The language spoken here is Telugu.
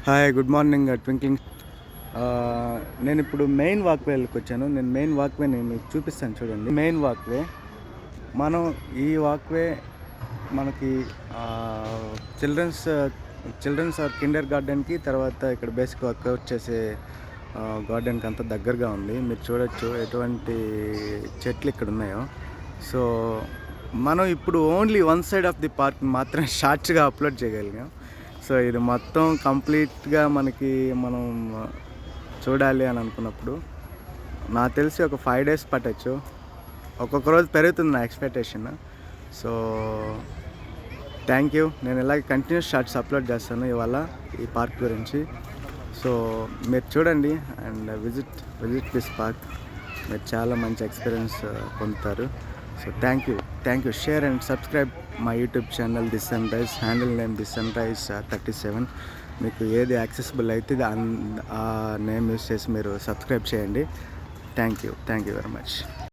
Hi, good morning twinkling. నేను ఇప్పుడు మెయిన్ వాక్వేకి వచ్చాను. నేను మెయిన్ వాక్వేని మీకు చూపిస్తాను చూడండి. మెయిన్ వాక్వే మనం ఈ వాక్వే మనకి చిల్డ్రన్స్ ఆర్ కిండర్ గార్డెన్కి, తర్వాత ఇక్కడ బేసిక్ వర్కౌట్ చేసే గార్డెన్కి అంత దగ్గరగా ఉంది. మీరు చూడొచ్చు ఎటువంటి చెట్లు ఇక్కడ ఉన్నాయో. సో మనం ఇప్పుడు only one side of the park మాత్రమే షార్ట్స్గా అప్లోడ్ చేయగలిగాం. సో ఇది మొత్తం కంప్లీట్గా మనం చూడాలి అని అనుకున్నప్పుడు నాకు తెలిసి ఒక 5 days పట్టచ్చు. ఒక్కొక్క రోజు పెరుగుతుంది నా ఎక్స్పెక్టేషన్. So thank you. నేను ఇలాగే కంటిన్యూస్ షార్ట్స్ అప్లోడ్ చేస్తాను ఇవాళ ఈ పార్క్ గురించి. సో మీరు చూడండి అండ్ విజిట్ దిస్ పార్క్. మీరు చాలా మంచి ఎక్స్పీరియన్స్ పొందుతారు. So thank you. Share and subscribe my YouTube channel the sun rise. Handle name the sun rise 37. మీకు ఏది యాక్సెసిబుల్ అయితే ఆ నేమ్ యూస్ చేసి మీరు సబ్స్క్రైబ్ చేయండి. Thank you very much.